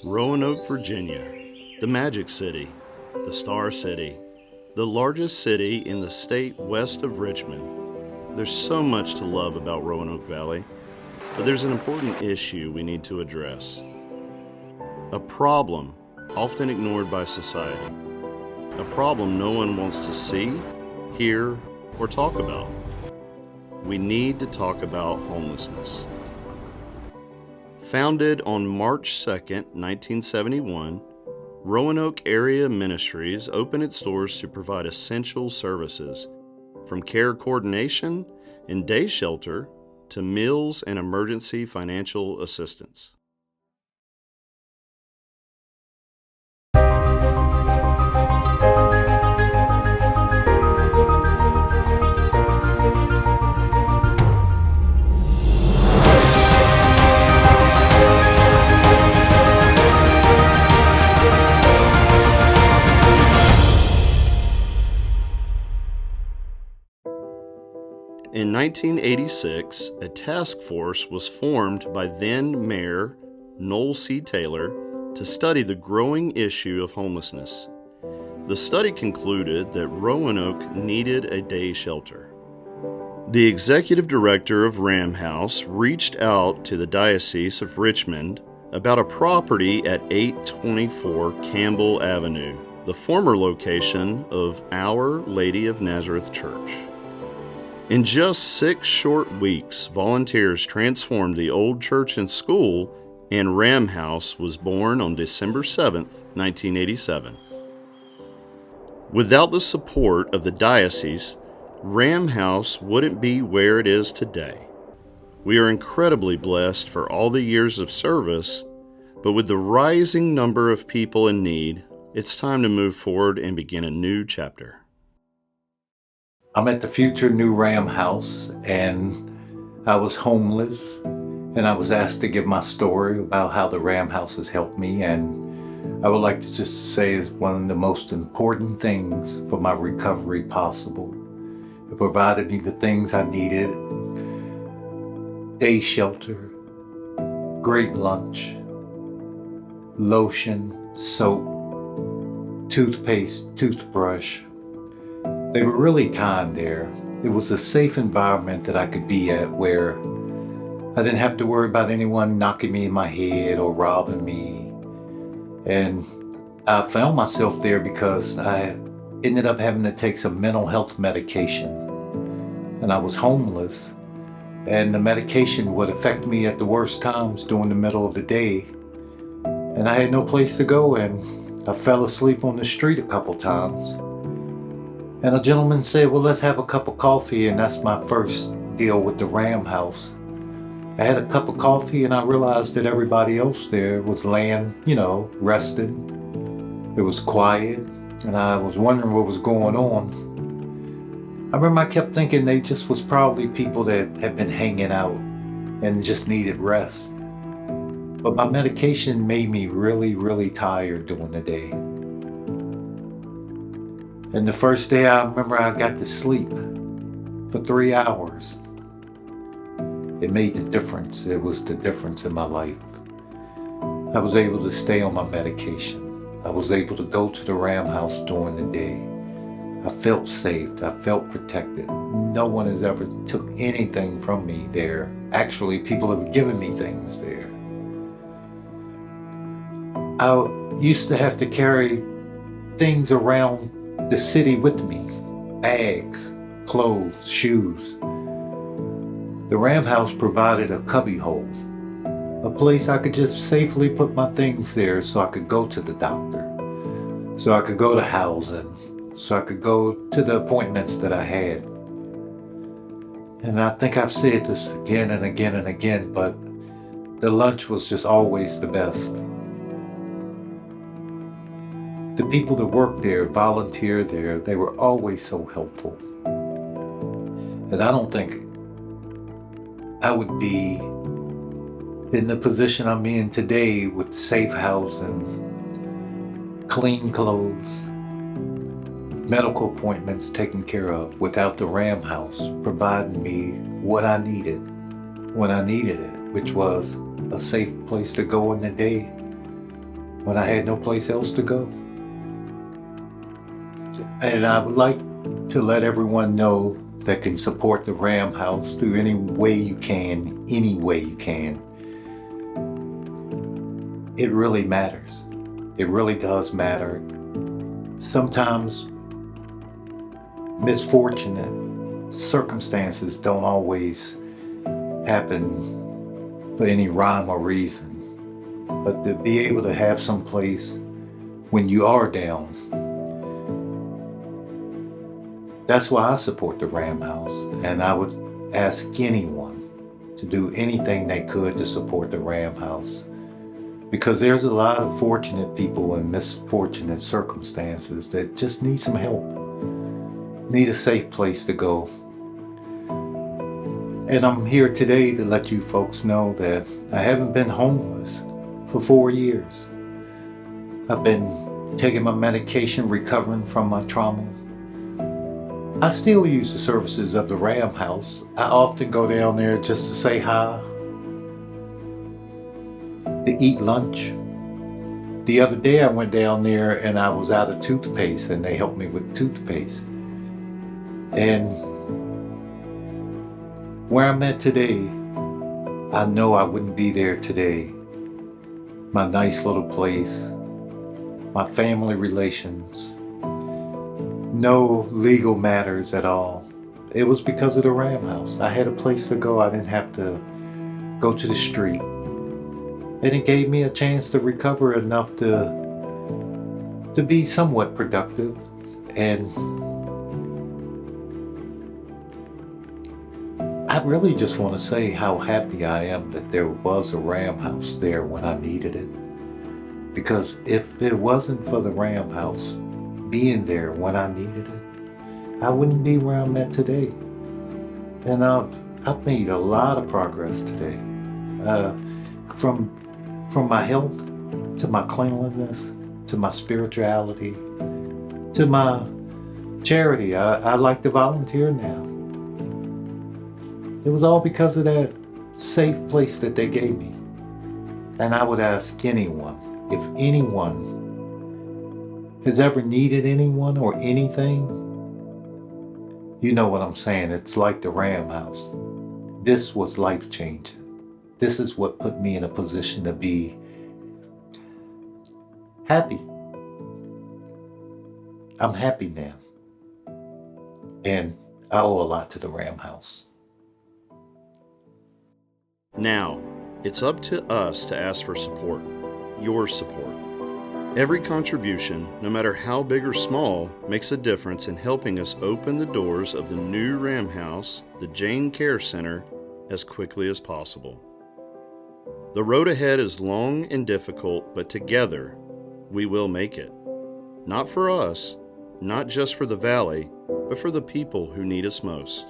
Roanoke, Virginia, the Magic City, the Star City, the largest city in the state west of Richmond. There's so much to love about Roanoke Valley, but there's an important issue we need to address. A problem often ignored by society. A problem no one wants to see, hear, or talk about. We need to talk about homelessness. Founded on March 2nd, 1971, Roanoke Area Ministries opened its doors to provide essential services, from care coordination and day shelter to meals and emergency financial assistance. In 1986, a task force was formed by then Mayor Noel C. Taylor to study the growing issue of homelessness. The study concluded that Roanoke needed a day shelter. The executive director of Ram House reached out to the Diocese of Richmond about a property at 824 Campbell Avenue, the former location of Our Lady of Nazareth Church. In just 6 short weeks, volunteers transformed the old church and school, and Ram House was born on December 7, 1987. Without the support of the diocese, Ram House wouldn't be where it is today. We are incredibly blessed for all the years of service, but with the rising number of people in need, it's time to move forward and begin a new chapter. I'm at the future new Ram House, and I was homeless, and I was asked to give my story about how the Ram House has helped me, and I would like to just say it's one of the most important things for my recovery possible. It provided me the things I needed: day shelter, great lunch, lotion, soap, toothpaste, toothbrush. They were really kind there. It was a safe environment that I could be at, where I didn't have to worry about anyone knocking me in my head or robbing me. And I found myself there because I ended up having to take some mental health medication. And I was homeless, and the medication would affect me at the worst times during the middle of the day. And I had no place to go, and I fell asleep on the street a couple times. And a gentleman said, well, let's have a cup of coffee, and that's my first deal with the Ram House. I had a cup of coffee, and I realized that everybody else there was laying, resting. It was quiet, and I was wondering what was going on. I remember I kept thinking they just was probably people that had been hanging out and just needed rest. But my medication made me really, really tired during the day. And the first day, I remember I got to sleep for 3 hours. It made the difference. It was the difference in my life. I was able to stay on my medication. I was able to go to the Ram House during the day. I felt safe. I felt protected. No one has ever took anything from me there. Actually, people have given me things there. I used to have to carry things around the city with me: bags, clothes, shoes. The Ram House provided a cubbyhole, a place I could just safely put my things there, so I could go to the doctor, so I could go to housing, so I could go to the appointments that I had. And I think I've said this again and again and again, but the lunch was just always the best. The people that work there, volunteer there, they were always so helpful. And I don't think I would be in the position I'm in today with safe housing, clean clothes, medical appointments taken care of, without the Ram House providing me what I needed when I needed it, which was a safe place to go in the day when I had no place else to go. And I would like to let everyone know that can support the Ram House through any way you can, any way you can. It really matters. It really does matter. Sometimes misfortunate circumstances don't always happen for any rhyme or reason. But to be able to have some place when you are down, that's why I support the Ram House. And I would ask anyone to do anything they could to support the Ram House. Because there's a lot of fortunate people in misfortunate circumstances that just need some help, need a safe place to go. And I'm here today to let you folks know that I haven't been homeless for 4 years. I've been taking my medication, recovering from my trauma. I still use the services of the Ram House. I often go down there just to say hi, to eat lunch. The other day I went down there and I was out of toothpaste and they helped me with toothpaste. And where I'm at today, I know I wouldn't be there today. My nice little place, my family relations, no legal matters at all. It was because of the Ram House. I had a place to go. I didn't have to go to the street. And it gave me a chance to recover enough to be somewhat productive. And I really just want to say how happy I am that there was a Ram House there when I needed it. Because if it wasn't for the Ram House being there when I needed it, I wouldn't be where I'm at today. And I've made a lot of progress today. From my health, to my cleanliness, to my spirituality, to my charity. I like to volunteer now. It was all because of that safe place that they gave me. And I would ask anyone, if anyone has ever needed anyone or anything, you know what I'm saying. It's like the Ram House. This was life-changing. This is what put me in a position to be happy. I'm happy now. And I owe a lot to the Ram House. Now, it's up to us to ask for support, your support. Every contribution, no matter how big or small, makes a difference in helping us open the doors of the new Ram House, the Jane Care Center, as quickly as possible. The road ahead is long and difficult, but together we will make it. Not for us, not just for the Valley, but for the people who need us most.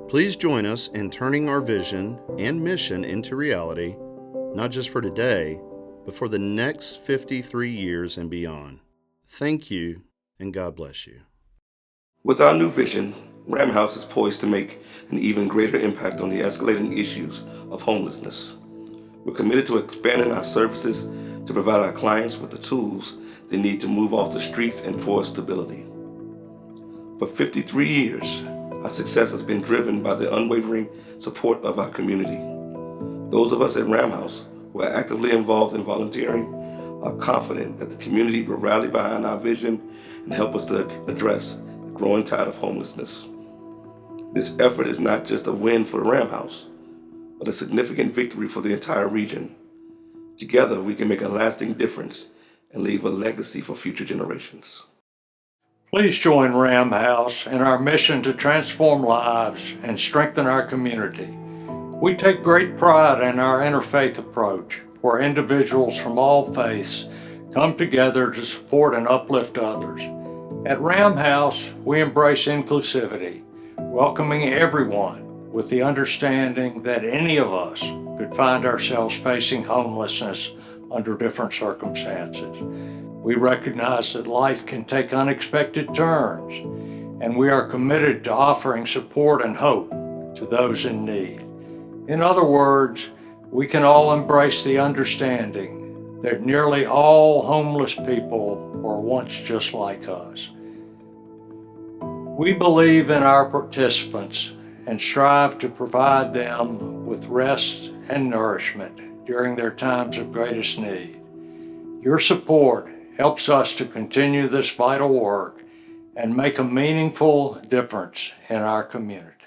Please join us in turning our vision and mission into reality, not just for today, but for the next 53 years and beyond. Thank you, and God bless you. With our new vision, Ram House is poised to make an even greater impact on the escalating issues of homelessness. We're committed to expanding our services to provide our clients with the tools they need to move off the streets and for stability. For 53 years, our success has been driven by the unwavering support of our community. Those of us at Ram House who are actively involved in volunteering are confident that the community will rally behind our vision and help us to address the growing tide of homelessness. This effort is not just a win for the Ram House, but a significant victory for the entire region. Together, we can make a lasting difference and leave a legacy for future generations. Please join Ram House in our mission to transform lives and strengthen our community. We take great pride in our interfaith approach, where individuals from all faiths come together to support and uplift others. At Ram House, we embrace inclusivity, welcoming everyone with the understanding that any of us could find ourselves facing homelessness under different circumstances. We recognize that life can take unexpected turns, and we are committed to offering support and hope to those in need. In other words, we can all embrace the understanding that nearly all homeless people were once just like us. We believe in our participants and strive to provide them with rest and nourishment during their times of greatest need. Your support helps us to continue this vital work and make a meaningful difference in our community.